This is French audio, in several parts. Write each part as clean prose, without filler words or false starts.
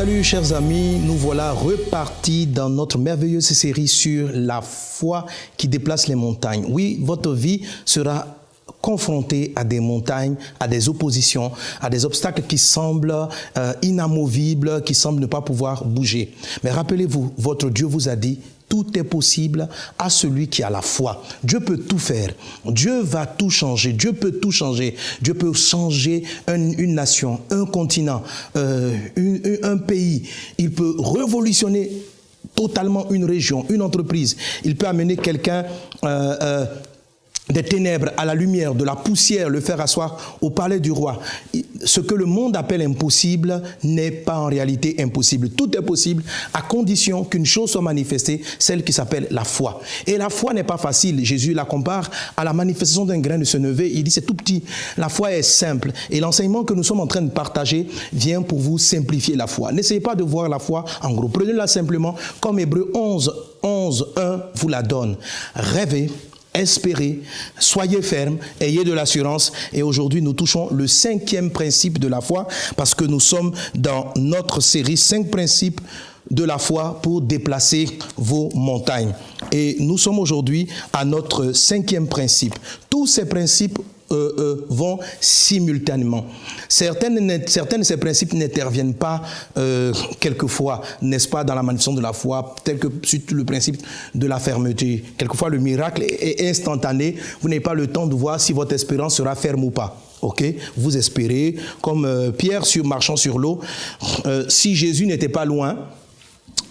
Salut chers amis, nous voilà repartis dans notre merveilleuse série sur la foi qui déplace les montagnes. Oui, votre vie sera confrontée à des montagnes, à des oppositions, à des obstacles qui semblent inamovibles, qui semblent ne pas pouvoir bouger. Mais rappelez-vous, votre Dieu vous a dit: tout est possible à celui qui a la foi. Dieu peut tout faire. Dieu va tout changer. Dieu peut tout changer. Dieu peut changer une nation, un continent, un pays. Il peut révolutionner totalement une région, une entreprise. Il peut amener quelqu'un des ténèbres à la lumière, de la poussière, le faire asseoir au palais du roi. Ce que le monde appelle impossible n'est pas en réalité impossible. Tout est possible à condition qu'une chose soit manifestée, celle qui s'appelle la foi. Et la foi n'est pas facile. Jésus la compare à la manifestation d'un grain de senevé. Il dit c'est tout petit. La foi est simple. Et l'enseignement que nous sommes en train de partager vient pour vous simplifier la foi. N'essayez pas de voir la foi en gros. Prenez-la simplement comme Hébreux 11, 1 vous la donne. Rêvez, espérez, soyez fermes, ayez de l'assurance. Et aujourd'hui, nous touchons le 5e principe de la foi parce que nous sommes dans notre série 5 principes de la foi pour déplacer vos montagnes. Et nous sommes aujourd'hui à notre 5e principe. Tous ces principes vont simultanément. Certains de ces principes n'interviennent pas quelquefois, n'est-ce pas, dans la manifestation de la foi, tel que le principe de la fermeté. Quelquefois, le miracle est instantané. Vous n'avez pas le temps de voir si votre espérance sera ferme ou pas. Ok, vous espérez, comme Pierre marchant sur l'eau. Si Jésus n'était pas loin,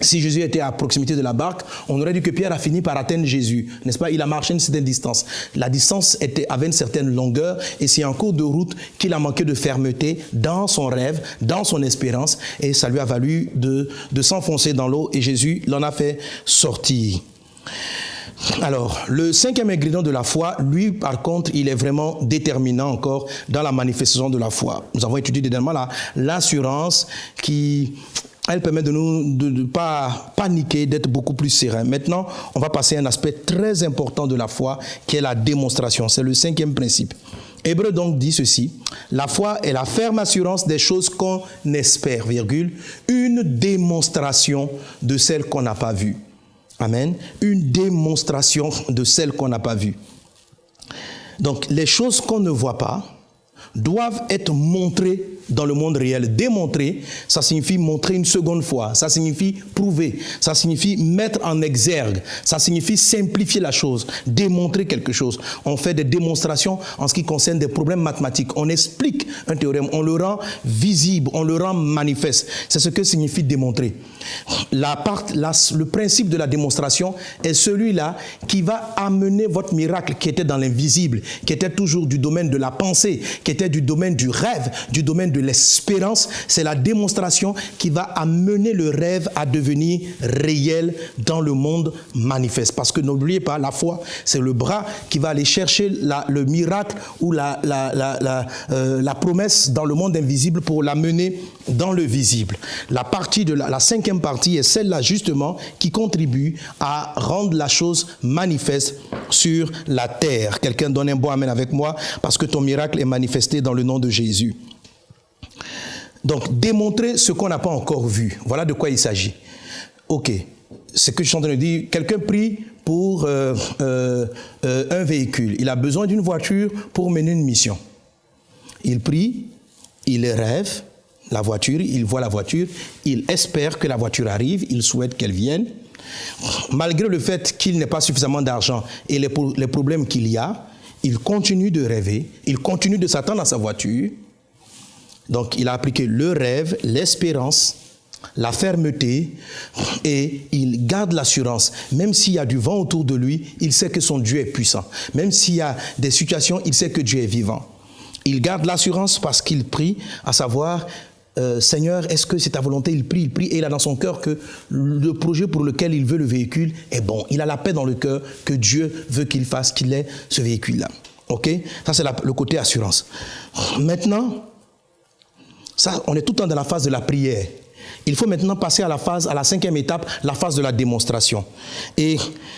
si Jésus était à proximité de la barque, on aurait dit que Pierre a fini par atteindre Jésus, n'est-ce pas? Il a marché une certaine distance. La distance avait une certaine longueur et c'est en cours de route qu'il a manqué de fermeté dans son rêve, dans son espérance, et ça lui a valu de s'enfoncer dans l'eau et Jésus l'en a fait sortir. Alors, le 5e ingrédient de la foi, lui, par contre, il est vraiment déterminant encore dans la manifestation de la foi. Nous avons étudié dernièrement l'assurance qui... Elle permet de ne pas paniquer, d'être beaucoup plus serein. Maintenant, on va passer à un aspect très important de la foi, qui est la démonstration. C'est le 5e principe. Hébreux donc dit ceci: la foi est la ferme assurance des choses qu'on espère, une démonstration de celles qu'on n'a pas vues. Amen. Une démonstration de celles qu'on n'a pas vues. Donc, les choses qu'on ne voit pas doivent être montrées dans le monde réel. Démontrer, ça signifie montrer une seconde fois, ça signifie prouver, ça signifie mettre en exergue, ça signifie simplifier la chose, démontrer quelque chose. On fait des démonstrations en ce qui concerne des problèmes mathématiques. On explique un théorème, on le rend visible, on le rend manifeste. C'est ce que signifie démontrer. Le principe de la démonstration est celui-là qui va amener votre miracle qui était dans l'invisible, qui était toujours du domaine de la pensée, qui était du domaine du rêve, du domaine de l'espérance. C'est la démonstration qui va amener le rêve à devenir réel dans le monde manifeste. Parce que n'oubliez pas, la foi, c'est le bras qui va aller chercher le miracle ou la promesse dans le monde invisible pour l'amener dans le visible. La 5e partie est celle-là justement qui contribue à rendre la chose manifeste sur la terre. Quelqu'un donne un bon amen avec moi parce que ton miracle est manifesté dans le nom de Jésus. Donc, démontrer ce qu'on n'a pas encore vu. Voilà de quoi il s'agit. Ok, ce que je suis en train de dire, quelqu'un prie pour un véhicule. Il a besoin d'une voiture pour mener une mission. Il prie, il rêve la voiture, il voit la voiture, il espère que la voiture arrive, il souhaite qu'elle vienne. Malgré le fait qu'il n'ait pas suffisamment d'argent et les problèmes qu'il y a, il continue de rêver, il continue de s'attendre à sa voiture. Donc, il a appliqué le rêve, l'espérance, la fermeté et il garde l'assurance. Même s'il y a du vent autour de lui, il sait que son Dieu est puissant. Même s'il y a des situations, il sait que Dieu est vivant. Il garde l'assurance parce qu'il prie, à savoir, Seigneur, est-ce que c'est ta volonté? Il prie et il a dans son cœur que le projet pour lequel il veut le véhicule est bon. Il a la paix dans le cœur que Dieu veut qu'il fasse, qu'il ait ce véhicule-là. Ok? Ça, c'est le côté assurance. Maintenant, ça, on est tout le temps dans la phase de la prière. Il faut maintenant passer à la 5e étape, la phase de la démonstration. Et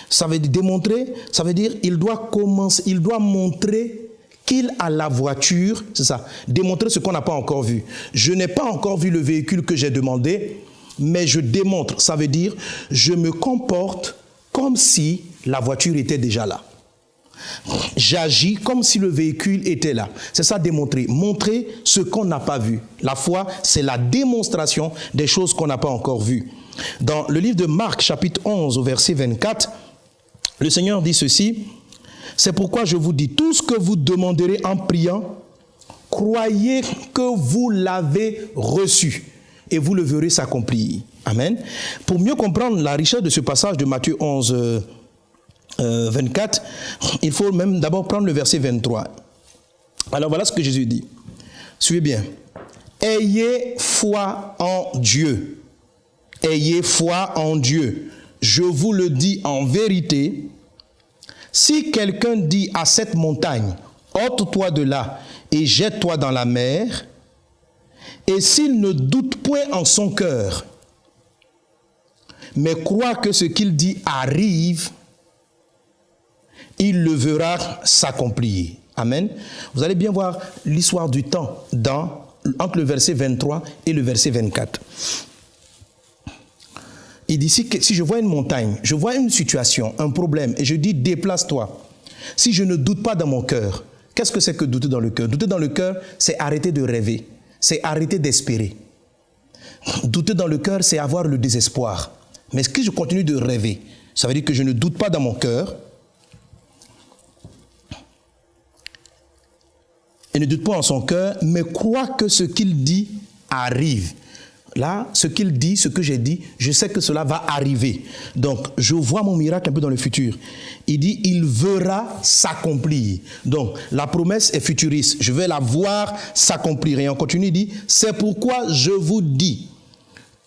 ça veut dire démontrer, ça veut dire il doit montrer qu'il a la voiture, c'est ça, démontrer ce qu'on n'a pas encore vu. Je n'ai pas encore vu le véhicule que j'ai demandé, mais je démontre. Ça veut dire, je me comporte comme si la voiture était déjà là. J'agis comme si le véhicule était là. C'est ça, démontrer. Montrer ce qu'on n'a pas vu. La foi, c'est la démonstration des choses qu'on n'a pas encore vues. Dans le livre de Marc, chapitre 11, au verset 24, le Seigneur dit ceci: « C'est pourquoi je vous dis, tout ce que vous demanderez en priant, croyez que vous l'avez reçu et vous le verrez s'accomplir. » Amen. Pour mieux comprendre la richesse de ce passage de Matthieu 11, 24, il faut même d'abord prendre le verset 23. Alors voilà ce que Jésus dit. Suivez bien. Ayez foi en Dieu. Ayez foi en Dieu. Je vous le dis en vérité, si quelqu'un dit à cette montagne, ôte-toi de là et jette-toi dans la mer, et s'il ne doute point en son cœur, mais croit que ce qu'il dit arrive, il le verra s'accomplir. Amen. Vous allez bien voir l'histoire du temps entre le verset 23 et le verset 24. Il dit, si je vois une montagne, je vois une situation, un problème, et je dis, déplace-toi. Si je ne doute pas dans mon cœur, qu'est-ce que c'est que douter dans le cœur? Douter dans le cœur, c'est arrêter de rêver, c'est arrêter d'espérer. Douter dans le cœur, c'est avoir le désespoir. Mais si je continue de rêver, ça veut dire que je ne doute pas dans mon cœur, et ne doute pas en son cœur, mais croit que ce qu'il dit arrive. Là, ce qu'il dit, ce que j'ai dit, je sais que cela va arriver. Donc, je vois mon miracle un peu dans le futur. Il dit, il verra s'accomplir. Donc, la promesse est futuriste. Je vais la voir s'accomplir. Et on continue, il dit, c'est pourquoi je vous dis,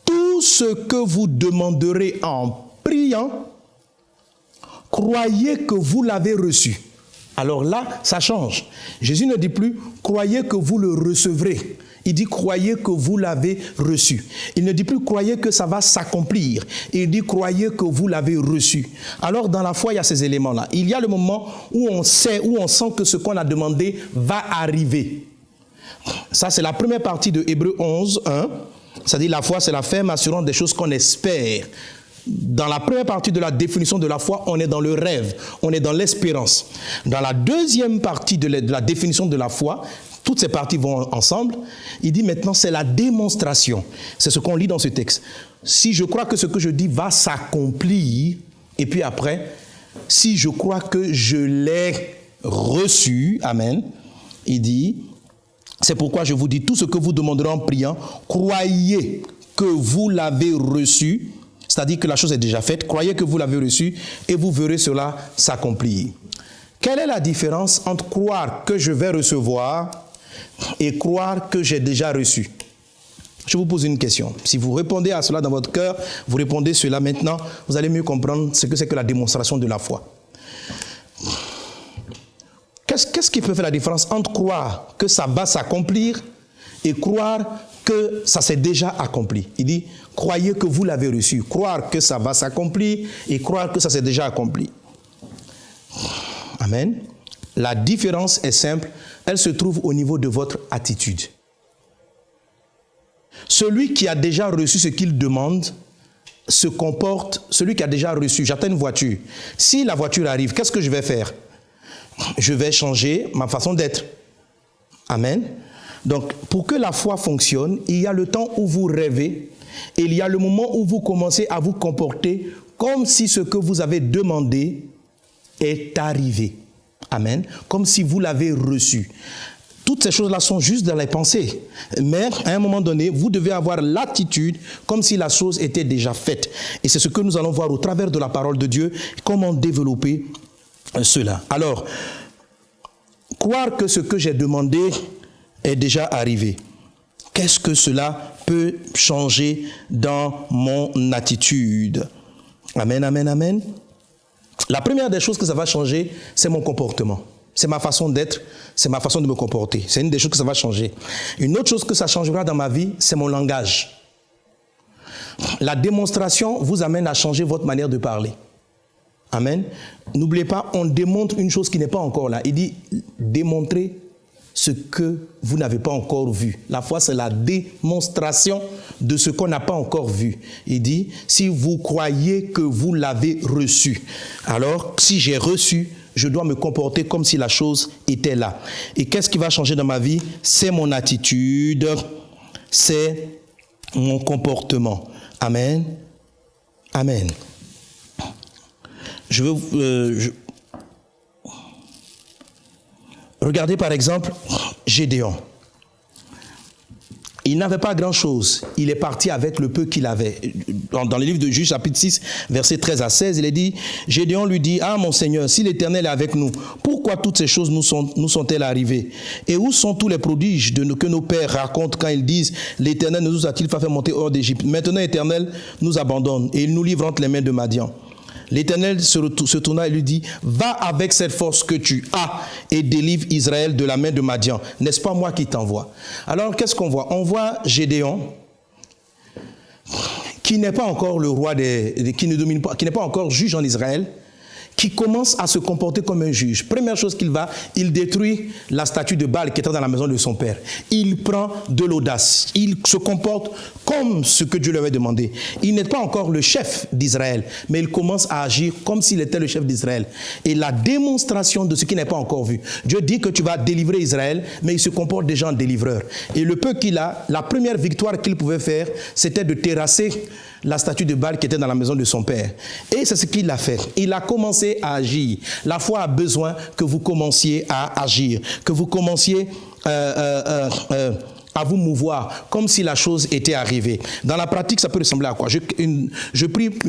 tout ce que vous demanderez en priant, croyez que vous l'avez reçu. Alors là, ça change. Jésus ne dit plus, croyez que vous le recevrez. Il dit, croyez que vous l'avez reçu. Il ne dit plus, croyez que ça va s'accomplir. Il dit, croyez que vous l'avez reçu. Alors, dans la foi, il y a ces éléments-là. Il y a le moment où on sait, où on sent que ce qu'on a demandé va arriver. Ça, c'est la première partie de Hébreux 11, 1. Ça dit, la foi, c'est la ferme assurance des choses qu'on espère. Dans la première partie de la définition de la foi, on est dans le rêve, on est dans l'espérance. Dans la deuxième partie de la définition de la foi, toutes ces parties vont ensemble. Il dit maintenant, c'est la démonstration. C'est ce qu'on lit dans ce texte. Si je crois que ce que je dis va s'accomplir, et puis après, si je crois que je l'ai reçu, amen, il dit, c'est pourquoi je vous dis, tout ce que vous demanderez en priant, croyez que vous l'avez reçu, c'est-à-dire que la chose est déjà faite, croyez que vous l'avez reçu et vous verrez cela s'accomplir. Quelle est la différence entre croire que je vais recevoir et croire que j'ai déjà reçu? Je vous pose une question. Si vous répondez à cela dans votre cœur, vous répondez cela maintenant, vous allez mieux comprendre ce que c'est que la démonstration de la foi. Qu'est-ce qui peut faire la différence entre croire que ça va s'accomplir et croire que ça s'est déjà accompli? Il dit, croyez que vous l'avez reçu. Croire que ça va s'accomplir et croire que ça s'est déjà accompli. Amen. La différence est simple. Elle se trouve au niveau de votre attitude. Celui qui a déjà reçu ce qu'il demande se comporte, celui qui a déjà reçu, j'attends une voiture. Si la voiture arrive, qu'est-ce que je vais faire? Je vais changer ma façon d'être. Amen. Donc, pour que la foi fonctionne, il y a le temps où vous rêvez et il y a le moment où vous commencez à vous comporter comme si ce que vous avez demandé est arrivé. Amen. Comme si vous l'avez reçu. Toutes ces choses-là sont juste dans les pensées. Mais à un moment donné, vous devez avoir l'attitude comme si la chose était déjà faite. Et c'est ce que nous allons voir au travers de la parole de Dieu, comment développer cela. Alors, croire que ce que j'ai demandé est déjà arrivé. Qu'est-ce que cela peut changer dans mon attitude? Amen, amen, amen. La première des choses que ça va changer, c'est mon comportement. C'est ma façon d'être, c'est ma façon de me comporter. C'est une des choses que ça va changer. Une autre chose que ça changera dans ma vie, c'est mon langage. La démonstration vous amène à changer votre manière de parler. Amen. N'oubliez pas, on démontre une chose qui n'est pas encore là. Il dit démontrer ce que vous n'avez pas encore vu. La foi, c'est la démonstration de ce qu'on n'a pas encore vu. Il dit, si vous croyez que vous l'avez reçu, alors si j'ai reçu, je dois me comporter comme si la chose était là. Et qu'est-ce qui va changer dans ma vie? C'est mon attitude, c'est mon comportement. Amen. Amen. Regardez par exemple Gédéon. Il n'avait pas grand-chose. Il est parti avec le peu qu'il avait. Dans le livre de Juges, chapitre 6, versets 13 à 16, il est dit, Gédéon lui dit, « Ah, mon Seigneur, si l'Éternel est avec nous, pourquoi toutes ces choses nous sont-elles arrivées? Et où sont tous les prodiges que nos pères racontent quand ils disent, l'Éternel nous a-t-il fait monter hors d'Égypte? Maintenant, l'Éternel nous abandonne et il nous livre entre les mains de Madian. » L'Éternel se tourna et lui dit, « Va avec cette force que tu as et délivre Israël de la main de Madian. N'est-ce pas moi qui t'envoie? » Alors, qu'est-ce qu'on voit? On voit Gédéon, qui n'est pas encore le roi, qui ne domine pas, qui n'est pas encore juge en Israël, qui commence à se comporter comme un juge. Première chose il détruit la statue de Baal qui était dans la maison de son père. Il prend de l'audace. Il se comporte comme ce que Dieu lui avait demandé. Il n'est pas encore le chef d'Israël, mais il commence à agir comme s'il était le chef d'Israël. Et la démonstration de ce qui n'est pas encore vu. Dieu dit que tu vas délivrer Israël, mais il se comporte déjà en délivreur. Et le peu qu'il a, la première victoire qu'il pouvait faire, c'était de terrasser la statue de Baal qui était dans la maison de son père. Et c'est ce qu'il a fait. Il a commencé à agir. La foi a besoin que vous commenciez à agir, que vous commenciez à vous mouvoir comme si la chose était arrivée. Dans la pratique, ça peut ressembler à quoi? Une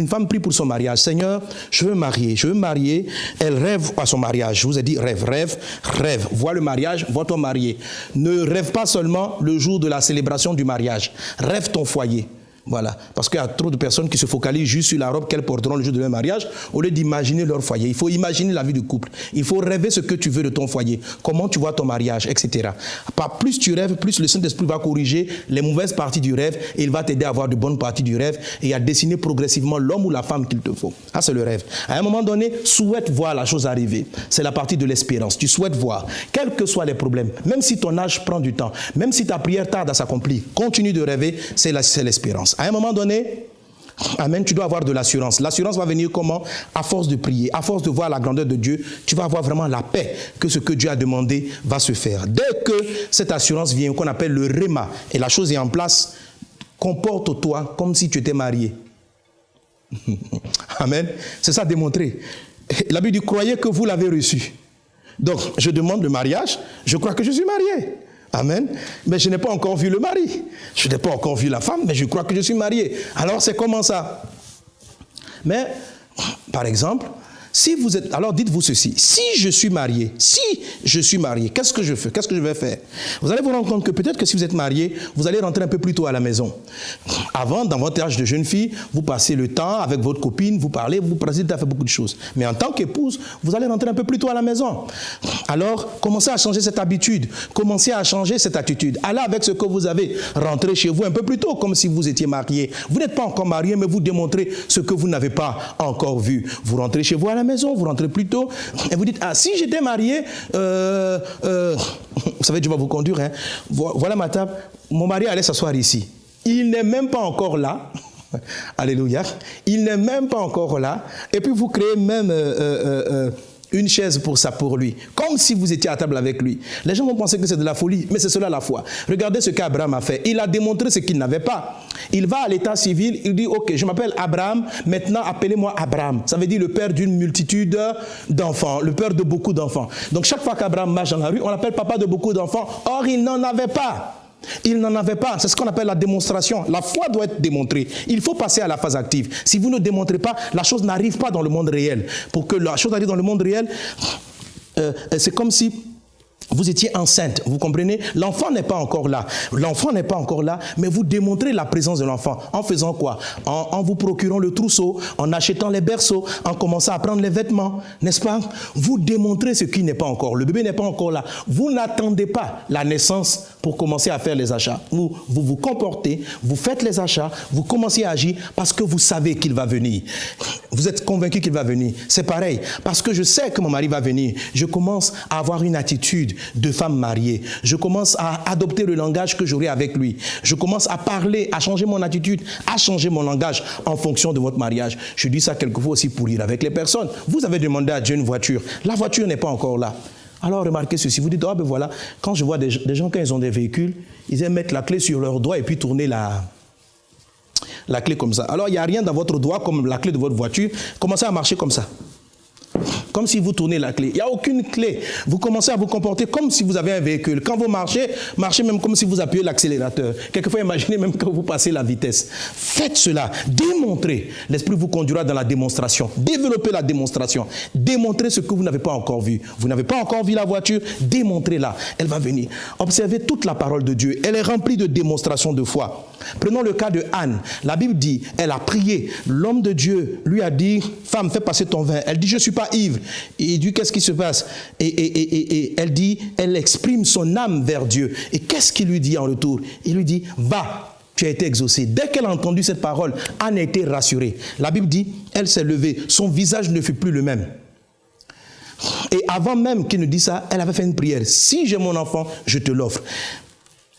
femme prie pour son mariage. Seigneur, je veux marier. Elle rêve à son mariage. Je vous ai dit rêve. Vois le mariage, vois ton marié. Ne rêve pas seulement le jour de la célébration du mariage. Rêve ton foyer. Voilà, parce qu'il y a trop de personnes qui se focalisent juste sur la robe qu'elles porteront le jour de leur mariage au lieu d'imaginer leur foyer. Il faut imaginer la vie du couple. Il faut rêver ce que tu veux de ton foyer, comment tu vois ton mariage, etc. Plus tu rêves, plus le Saint-Esprit va corriger les mauvaises parties du rêve et il va t'aider à avoir de bonnes parties du rêve et à dessiner progressivement l'homme ou la femme qu'il te faut. Ça, c'est le rêve. À un moment donné, souhaite voir la chose arriver. C'est la partie de l'espérance. Tu souhaites voir, quels que soient les problèmes, même si ton âge prend du temps, même si ta prière tarde à s'accomplir, continue de rêver, c'est l'espérance. À un moment donné, amen, tu dois avoir de l'assurance. L'assurance va venir comment? À force de prier, à force de voir la grandeur de Dieu, tu vas avoir vraiment la paix que ce que Dieu a demandé va se faire. Dès que cette assurance vient, qu'on appelle le réma, et la chose est en place, comporte-toi comme si tu étais marié. Amen. C'est ça démontré. La Bible dit, croyez que vous l'avez reçu. Donc, je demande le mariage, je crois que je suis marié. Amen. Mais je n'ai pas encore vu le mari. Je n'ai pas encore vu la femme, mais je crois que je suis marié. Alors c'est comment ça? Mais, par exemple, si vous êtes... Alors dites-vous ceci. Si je suis marié, qu'est-ce que je fais? Qu'est-ce que je vais faire? Vous allez vous rendre compte que peut-être que si vous êtes marié, vous allez rentrer un peu plus tôt à la maison. Avant, dans votre âge de jeune fille, vous passez le temps avec votre copine, vous parlez, vous passez à faire beaucoup de choses. Mais en tant qu'épouse, vous allez rentrer un peu plus tôt à la maison. Alors, commencez à changer cette habitude. Commencez à changer cette attitude. Allez avec ce que vous avez. Rentrez chez vous un peu plus tôt, comme si vous étiez marié. Vous n'êtes pas encore marié, mais vous démontrez ce que vous n'avez pas encore vu. Vous rentrez chez vous à la maison, vous rentrez plus tôt, et vous dites, ah, si j'étais marié, vous savez, Dieu va vous conduire, hein. Voilà ma table, mon mari allait s'asseoir ici. Il n'est même pas encore là. Alléluia. Il n'est même pas encore là. Et puis vous créez même une chaise pour lui, comme si vous étiez à table avec lui. Les gens vont penser que c'est de la folie, mais c'est cela la foi. Regardez ce qu'Abraham a fait. Il a démontré ce qu'il n'avait pas. Il va à l'état civil, il dit, ok, je m'appelle Abraham, maintenant appelez-moi Abraham. Ça veut dire le père d'une multitude d'enfants, le père de beaucoup d'enfants. Donc chaque fois qu'Abraham marche dans la rue, on l'appelle papa de beaucoup d'enfants. Or, il n'en avait pas. Il n'en avait pas. C'est ce qu'on appelle la démonstration. La foi doit être démontrée. Il faut passer à la phase active. Si vous ne démontrez pas, la chose n'arrive pas dans le monde réel. Pour que la chose arrive dans le monde réel, c'est comme si vous étiez enceinte, vous comprenez? L'enfant n'est pas encore là. L'enfant n'est pas encore là, mais vous démontrez la présence de l'enfant. En faisant quoi? En vous procurant le trousseau, en achetant les berceaux, en commençant à prendre les vêtements, n'est-ce pas? Vous démontrez ce qui n'est pas encore. Le bébé n'est pas encore là. Vous n'attendez pas la naissance pour commencer à faire les achats. Vous comportez, vous faites les achats, vous commencez à agir parce que vous savez qu'il va venir. Vous êtes convaincu qu'il va venir. C'est pareil. Parce que je sais que mon mari va venir. Je commence à avoir une attitude de femme mariée. Je commence à adopter le langage que j'aurai avec lui. Je commence à parler, à changer mon attitude, à changer mon langage en fonction de votre mariage. Je dis ça quelquefois aussi pour rire avec les personnes. Vous avez demandé à Dieu une voiture. La voiture n'est pas encore là. Alors remarquez ceci, vous dites, ah ben voilà, quand je vois des gens quand ils ont des véhicules, ils aiment mettre la clé sur leur doigt et puis tourner la clé comme ça. Alors il n'y a rien dans votre doigt comme la clé de votre voiture, commencez à marcher comme ça. Comme si vous tournez la clé. Il n'y a aucune clé. Vous commencez à vous comporter comme si vous avez un véhicule. Quand vous marchez, marchez même comme si vous appuyez l'accélérateur. Quelquefois, imaginez même quand vous passez la vitesse. Faites cela. Démontrez. L'Esprit vous conduira dans la démonstration. Développez la démonstration. Démontrez ce que vous n'avez pas encore vu. Vous n'avez pas encore vu la voiture, démontrez-la. Elle va venir. Observez toute la parole de Dieu. Elle est remplie de démonstrations de foi. Prenons le cas de Anne. La Bible dit, elle a prié. L'homme de Dieu lui a dit, femme, fais passer ton vin. Elle dit, je ne suis pas ivre. Et il dit, qu'est-ce qui se passe? Et elle dit, elle exprime son âme vers Dieu. Et qu'est-ce qu'il lui dit en retour? Il lui dit, va, tu as été exaucé. Dès qu'elle a entendu cette parole, Anne a été rassurée. La Bible dit, elle s'est levée. Son visage ne fut plus le même. Et avant même qu'il ne dise ça, elle avait fait une prière. Si j'ai mon enfant, je te l'offre.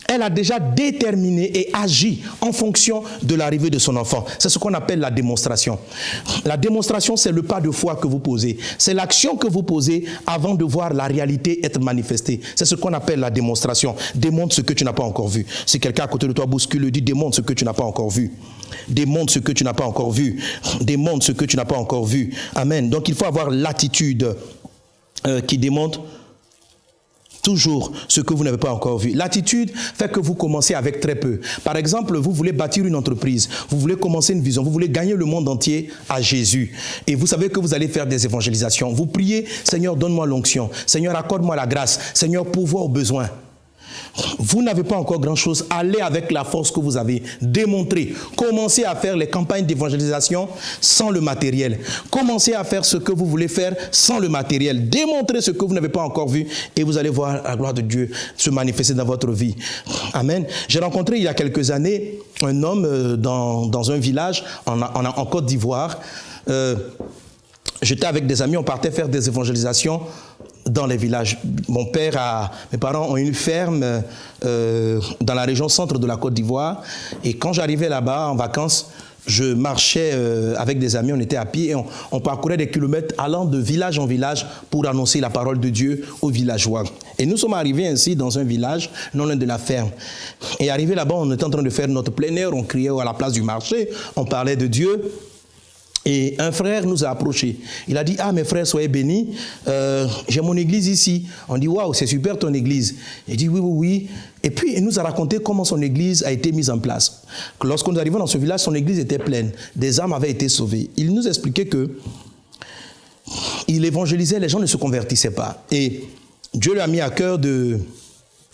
Elle a déjà déterminé et agi en fonction de l'arrivée de son enfant. C'est ce qu'on appelle la démonstration. La démonstration, c'est le pas de foi que vous posez. C'est l'action que vous posez avant de voir la réalité être manifestée. C'est ce qu'on appelle la démonstration. Démontre ce que tu n'as pas encore vu. Si quelqu'un à côté de toi bouscule, le dit, démontre ce que tu n'as pas encore vu. Démontre ce que tu n'as pas encore vu. Démontre ce que tu n'as pas encore vu. Amen. Donc il faut avoir l'attitude qui démontre toujours ce que vous n'avez pas encore vu. L'attitude fait que vous commencez avec très peu. Par exemple, vous voulez bâtir une entreprise, vous voulez commencer une vision, vous voulez gagner le monde entier à Jésus. Et vous savez que vous allez faire des évangélisations. Vous priez, Seigneur, donne-moi l'onction. Seigneur, accorde-moi la grâce. Seigneur, pourvois aux besoins. Vous n'avez pas encore grand-chose. Allez avec la force que vous avez. Démontrez. Commencez à faire les campagnes d'évangélisation sans le matériel. Commencez à faire ce que vous voulez faire sans le matériel. Démontrez ce que vous n'avez pas encore vu et vous allez voir la gloire de Dieu se manifester dans votre vie. Amen. J'ai rencontré il y a quelques années un homme dans un village en Côte d'Ivoire. J'étais avec des amis, on partait faire des évangélisations dans les villages. Mes parents ont une ferme dans la région centre de la Côte d'Ivoire. Et quand j'arrivais là-bas en vacances, je marchais avec des amis, on était à pied et on parcourait des kilomètres allant de village en village pour annoncer la parole de Dieu aux villageois. Et nous sommes arrivés ainsi dans un village, non loin de la ferme. Et arrivés là-bas, on était en train de faire notre plein air, on criait à la place du marché, on parlait de Dieu. Et un frère nous a approchés. Il a dit, ah mes frères, soyez bénis, j'ai mon église ici. On dit, waouh, c'est super ton église. Il dit, oui, oui, oui. Et puis il nous a raconté comment son église a été mise en place. Lorsqu'on est arrivé dans ce village, son église était pleine. Des âmes avaient été sauvées. Il nous expliquait que il évangélisait, les gens ne se convertissaient pas. Et Dieu lui a mis à cœur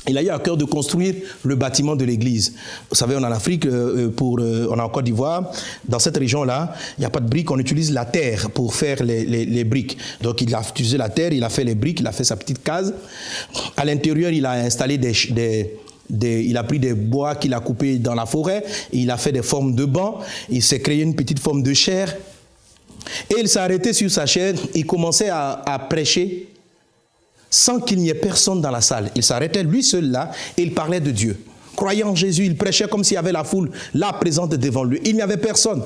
il a eu à cœur de construire le bâtiment de l'église. Vous savez, on est en Afrique, on est en Côte d'Ivoire. Dans cette région-là, il n'y a pas de briques, on utilise la terre pour faire les briques. Donc, il a utilisé la terre, il a fait les briques, il a fait sa petite case. À l'intérieur, il a installé il a pris des bois qu'il a coupés dans la forêt, il a fait des formes de bancs, il s'est créé une petite forme de chaire. Et il s'est arrêté sur sa chaire, il commençait à prêcher sans qu'il n'y ait personne dans la salle. Il s'arrêtait lui seul là et il parlait de Dieu. Croyant en Jésus, il prêchait comme s'il y avait la foule là présente devant lui. Il n'y avait personne.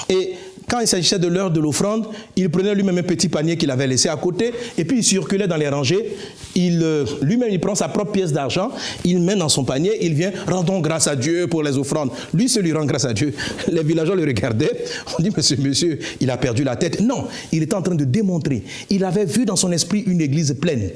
Et quand il s'agissait de l'heure de l'offrande, il prenait lui-même un petit panier qu'il avait laissé à côté et puis il circulait dans les rangées. Lui-même, il prend sa propre pièce d'argent, il met dans son panier, il vient, rendons grâce à Dieu pour les offrandes. Lui seul lui rend grâce à Dieu. Les villageois le regardaient. On dit, monsieur, il a perdu la tête. Non, il était en train de démontrer. Il avait vu dans son esprit une église pleine.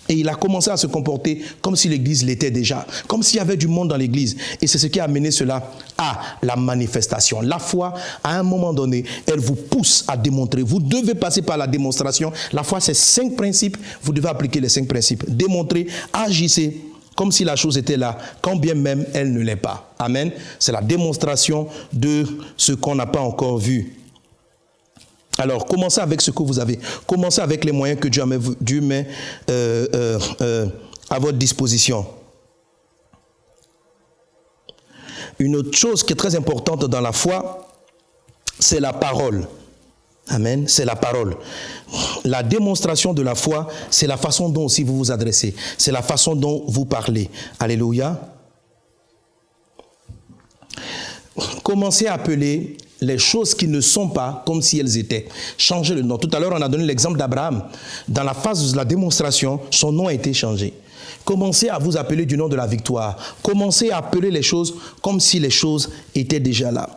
Et il a commencé à se comporter comme si l'église l'était déjà, comme s'il y avait du monde dans l'église. Et c'est ce qui a amené cela à la manifestation. La foi, à un moment donné, elle vous pousse à démontrer. Vous devez passer par la démonstration. La foi, c'est 5 principes. Vous devez appliquer les 5 principes. Démontrer, agissez comme si la chose était là, quand bien même elle ne l'est pas. Amen. C'est la démonstration de ce qu'on n'a pas encore vu. Alors, commencez avec ce que vous avez. Commencez avec les moyens que Dieu met à votre disposition. Une autre chose qui est très importante dans la foi, c'est la parole. Amen, c'est la parole. La démonstration de la foi, c'est la façon dont aussi vous vous adressez. C'est la façon dont vous parlez. Alléluia. Commencez à appeler les choses qui ne sont pas comme si elles étaient. Changez le nom. Tout à l'heure, on a donné l'exemple d'Abraham. Dans la phase de la démonstration, son nom a été changé. Commencez à vous appeler du nom de la victoire. Commencez à appeler les choses comme si les choses étaient déjà là.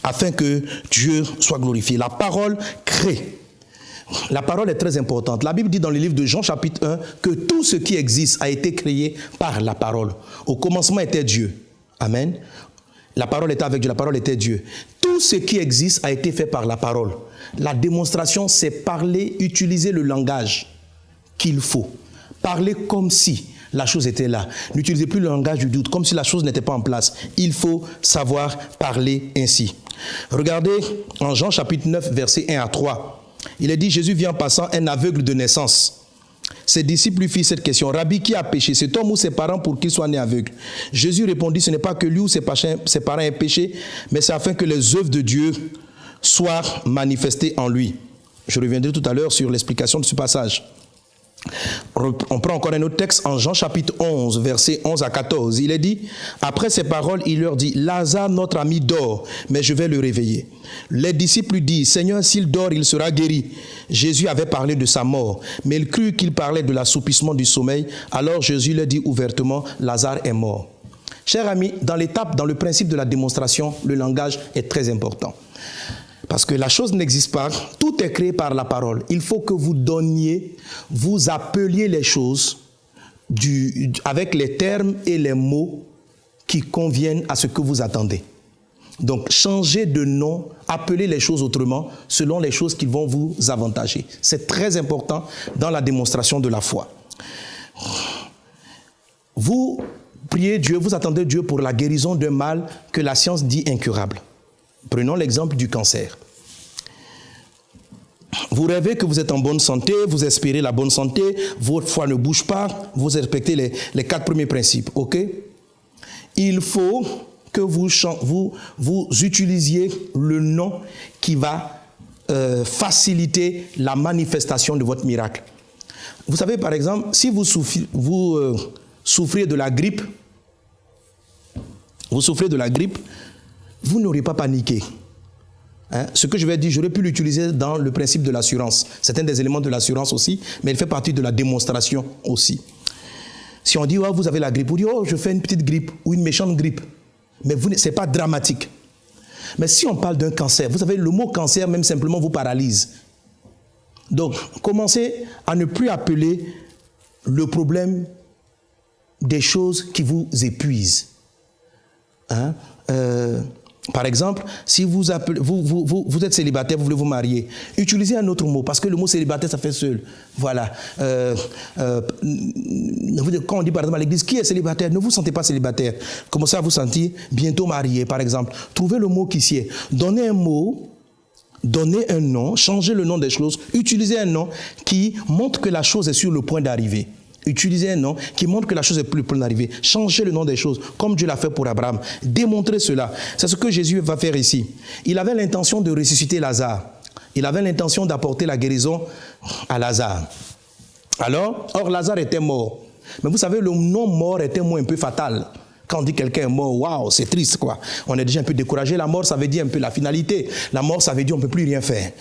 Afin que Dieu soit glorifié. La parole crée. La parole est très importante. La Bible dit dans le livre de Jean chapitre 1 que tout ce qui existe a été créé par la parole. Au commencement était Dieu. Amen. La parole était avec Dieu, la parole était Dieu. Tout ce qui existe a été fait par la parole. La démonstration, c'est parler, utiliser le langage qu'il faut. Parler comme si la chose était là. N'utilisez plus le langage du doute, comme si la chose n'était pas en place. Il faut savoir parler ainsi. Regardez en Jean chapitre 9, versets 1 à 3. Il est dit, Jésus vient en passant un aveugle de naissance. Ses disciples lui firent cette question. Rabbi, qui a péché, cet homme ou ses parents pour qu'il soit né aveugle? Jésus répondit, ce n'est pas que lui ou ses parents aient péché, mais c'est afin que les œuvres de Dieu soient manifestées en lui. Je reviendrai tout à l'heure sur l'explication de ce passage. On prend encore un autre texte en Jean chapitre 11, versets 11 à 14. Il est dit, après ces paroles, il leur dit, Lazare, notre ami, dort, mais je vais le réveiller. Les disciples lui disent, Seigneur, s'il dort, il sera guéri. Jésus avait parlé de sa mort, mais il crut qu'il parlait de l'assoupissement du sommeil. Alors Jésus leur dit ouvertement, Lazare est mort. Chers amis, dans l'étape, dans le principe de la démonstration, le langage est très important. Parce que la chose n'existe pas, tout est créé par la parole. Il faut que vous donniez, vous appeliez les choses avec les termes et les mots qui conviennent à ce que vous attendez. Donc, changez de nom, appelez les choses autrement, selon les choses qui vont vous avantager. C'est très important dans la démonstration de la foi. Vous priez Dieu, vous attendez Dieu pour la guérison d'un mal que la science dit incurable. Prenons l'exemple du cancer. Vous rêvez que vous êtes en bonne santé, vous espérez la bonne santé, votre foi ne bouge pas, vous respectez les 4 premiers principes, ok? Il faut que vous utilisiez le nom qui va faciliter la manifestation de votre miracle. Vous savez, par exemple, si vous souffrez de la grippe, vous n'aurez pas paniqué. Ce que je vais dire, j'aurais pu l'utiliser dans le principe de l'assurance. C'est un des éléments de l'assurance aussi, mais il fait partie de la démonstration aussi. Si on dit, oh, vous avez la grippe, vous dites, oh, je fais une petite grippe ou une méchante grippe. Mais ce n'est pas dramatique. Mais si on parle d'un cancer, vous savez, le mot cancer même simplement vous paralyse. Donc, commencez à ne plus appeler le problème des choses qui vous épuisent. Par exemple, si vous êtes célibataire, vous voulez vous marier, utilisez un autre mot, parce que le mot célibataire, ça fait seul. Voilà. Quand on dit par exemple à l'église, qui est célibataire? Ne vous sentez pas célibataire. Commencez à vous sentir bientôt marié, par exemple. Trouvez le mot qui sied. Donnez un mot, donnez un nom, changez le nom des choses, utilisez un nom qui montre que la chose est sur le point d'arriver. Utilisez un nom qui montre que la chose est plus près d'arriver. Changez le nom des choses, comme Dieu l'a fait pour Abraham. Démontrez cela. C'est ce que Jésus va faire ici. Il avait l'intention de ressusciter Lazare. Il avait l'intention d'apporter la guérison à Lazare. Or Lazare était mort. Mais vous savez, le nom mort est un mot un peu fatal. Quand on dit quelqu'un est mort, waouh, c'est triste, quoi. On est déjà un peu découragé. La mort, ça veut dire un peu la finalité. La mort, ça veut dire on ne peut plus rien faire.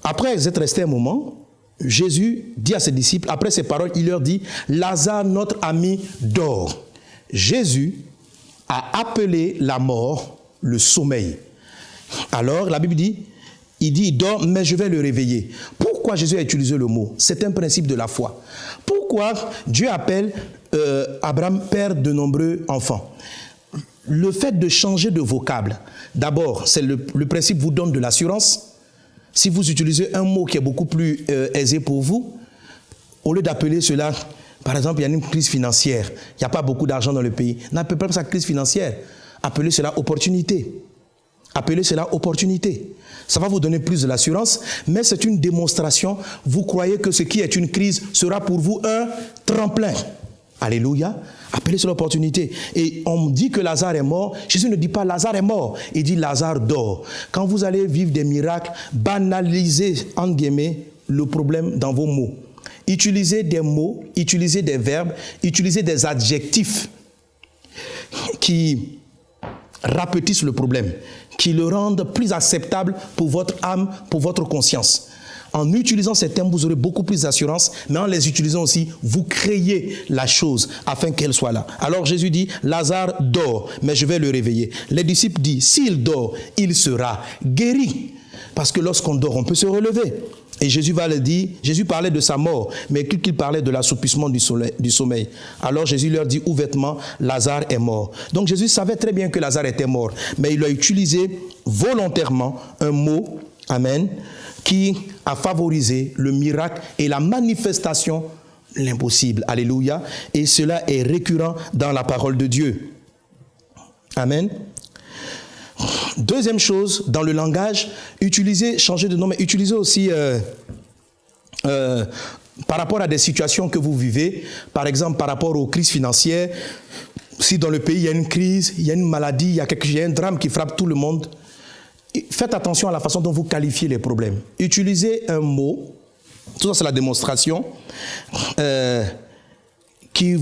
Après être resté un moment, Jésus dit à ses disciples, après ces paroles, il leur dit, Lazare, notre ami, dort. Jésus a appelé la mort le sommeil. Alors, la Bible dit, il dort, mais je vais le réveiller. Pourquoi Jésus a utilisé le mot? C'est un principe de la foi. Pourquoi Dieu appelle Abraham père de nombreux enfants? Le fait de changer de vocable, d'abord, c'est le principe vous donne de l'assurance. Si vous utilisez un mot qui est beaucoup plus aisé pour vous, au lieu d'appeler cela, par exemple, il y a une crise financière, il n'y a pas beaucoup d'argent dans le pays, n'appelez pas ça crise financière, appelez cela opportunité. Appelez cela opportunité. Ça va vous donner plus de l'assurance, mais c'est une démonstration. Vous croyez que ce qui est une crise sera pour vous un tremplin. Alléluia. Appelez sur l'opportunité. Et on dit que Lazare est mort. Jésus ne dit pas Lazare est mort. Il dit Lazare dort. Quand vous allez vivre des miracles, banalisez, entre guillemets, le problème dans vos mots. Utilisez des mots, utilisez des verbes, utilisez des adjectifs qui rapetissent le problème, qui le rendent plus acceptable pour votre âme, pour votre conscience. En utilisant ces termes, vous aurez beaucoup plus d'assurance, mais en les utilisant aussi, vous créez la chose afin qu'elle soit là. Alors Jésus dit, Lazare dort, mais je vais le réveiller. Les disciples disent, s'il dort, il sera guéri. Parce que lorsqu'on dort, on peut se relever. Et Jésus va le dire, Jésus parlait de sa mort, mais qu'il parlait de l'assoupissement du sommeil. Alors Jésus leur dit ouvertement, Lazare est mort. Donc Jésus savait très bien que Lazare était mort, mais il a utilisé volontairement un mot, amen, qui a favorisé le miracle et la manifestation de l'impossible. Alléluia. Et cela est récurrent dans la parole de Dieu. Amen. Deuxième chose, dans le langage, changer de nom, mais utilisez aussi par rapport à des situations que vous vivez, par exemple par rapport aux crises financières. Si dans le pays il y a une crise, il y a une maladie, il y a un drame qui frappe tout le monde, faites attention à la façon dont vous qualifiez les problèmes. Utilisez un mot, tout ça c'est la démonstration, qui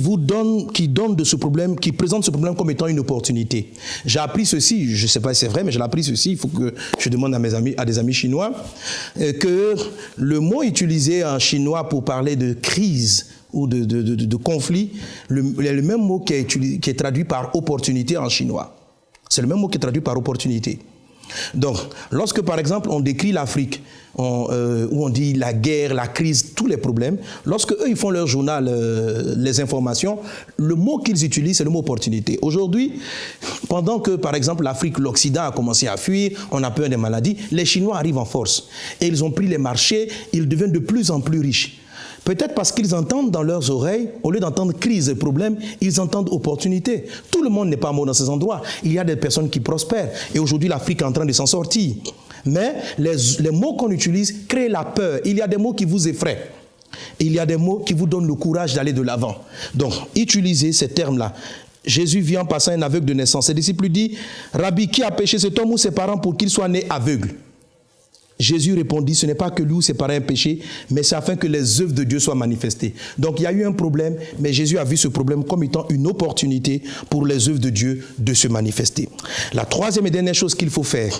donne de ce problème, qui présente ce problème comme étant une opportunité. J'ai appris ceci, je ne sais pas si c'est vrai, mais j'ai appris ceci, il faut que je demande à des amis chinois, que le mot utilisé en chinois pour parler de crise ou de conflit, le même mot qui est traduit par opportunité en chinois. C'est le même mot qui est traduit par opportunité. Donc, lorsque par exemple on décrit l'Afrique, où on dit la guerre, la crise, tous les problèmes, lorsque eux ils font leur journal, les informations, le mot qu'ils utilisent c'est le mot opportunité. Aujourd'hui, pendant que par exemple l'Afrique, l'Occident a commencé à fuir, on a peur des maladies, les Chinois arrivent en force et ils ont pris les marchés, ils deviennent de plus en plus riches. Peut-être parce qu'ils entendent dans leurs oreilles, au lieu d'entendre crise et problème, ils entendent opportunité. Tout le monde n'est pas mort dans ces endroits. Il y a des personnes qui prospèrent. Et aujourd'hui, l'Afrique est en train de s'en sortir. Mais les mots qu'on utilise créent la peur. Il y a des mots qui vous effraient. Il y a des mots qui vous donnent le courage d'aller de l'avant. Donc, utilisez ces termes-là. Jésus vient en passant un aveugle de naissance. Ses disciples lui disent, Rabbi, qui a péché cet homme ou ses parents pour qu'il soit né aveugle? Jésus répondit, ce n'est pas que lui ou ses parents aient péché, mais c'est afin que les œuvres de Dieu soient manifestées. Donc il y a eu un problème, mais Jésus a vu ce problème comme étant une opportunité pour les œuvres de Dieu de se manifester. La troisième et dernière chose qu'il faut faire,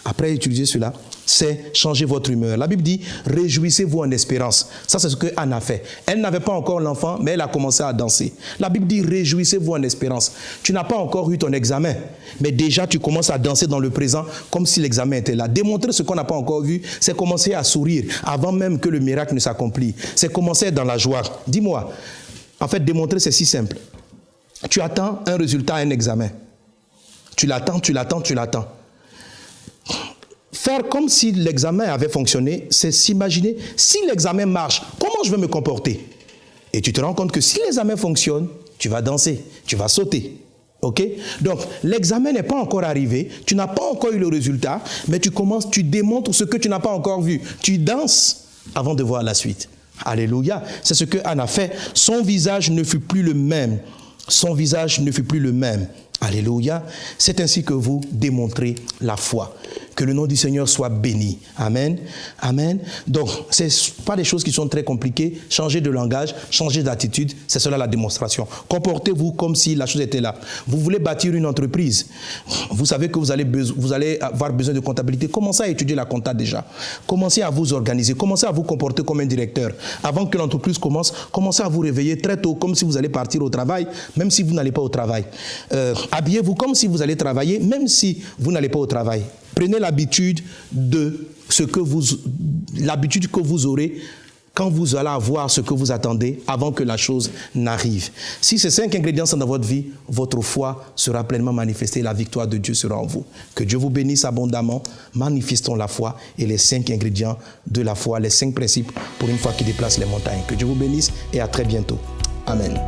après utiliser cela, c'est changer votre humeur. La Bible dit, réjouissez-vous en espérance. Ça, c'est ce que Anne a fait. Elle n'avait pas encore l'enfant, mais elle a commencé à danser. La Bible dit, réjouissez-vous en espérance. Tu n'as pas encore eu ton examen, mais déjà tu commences à danser dans le présent comme si l'examen était là. Démontrer ce qu'on n'a pas encore vu, c'est commencer à sourire avant même que le miracle ne s'accomplisse. C'est commencer dans la joie. Dis-moi, en fait, démontrer, c'est si simple. Tu attends un résultat à un examen. Tu l'attends. Faire comme si l'examen avait fonctionné, c'est s'imaginer, si l'examen marche, comment je vais me comporter? Et tu te rends compte que si l'examen fonctionne, tu vas danser, tu vas sauter. Ok? Donc, l'examen n'est pas encore arrivé, tu n'as pas encore eu le résultat, mais tu démontres ce que tu n'as pas encore vu. Tu danses avant de voir la suite. Alléluia. C'est ce que Anne a fait. Son visage ne fut plus le même. Son visage ne fut plus le même. Alléluia. C'est ainsi que vous démontrez la foi. Que le nom du Seigneur soit béni. Amen. Amen. Donc, ce n'est pas des choses qui sont très compliquées. Changer de langage, changer d'attitude, c'est cela la démonstration. Comportez-vous comme si la chose était là. Vous voulez bâtir une entreprise. Vous savez que vous allez avoir besoin de comptabilité. Commencez à étudier la compta déjà. Commencez à vous organiser. Commencez à vous comporter comme un directeur. Avant que l'entreprise commence, commencez à vous réveiller très tôt, comme si vous allez partir au travail, même si vous n'allez pas au travail. Habillez-vous comme si vous allez travailler, même si vous n'allez pas au travail. Prenez l'habitude l'habitude que vous aurez quand vous allez avoir ce que vous attendez avant que la chose n'arrive. Si ces 5 ingrédients sont dans votre vie, votre foi sera pleinement manifestée et la victoire de Dieu sera en vous. Que Dieu vous bénisse abondamment. Manifestons la foi et les 5 ingrédients de la foi, les 5 principes pour une foi qui déplace les montagnes. Que Dieu vous bénisse et à très bientôt. Amen.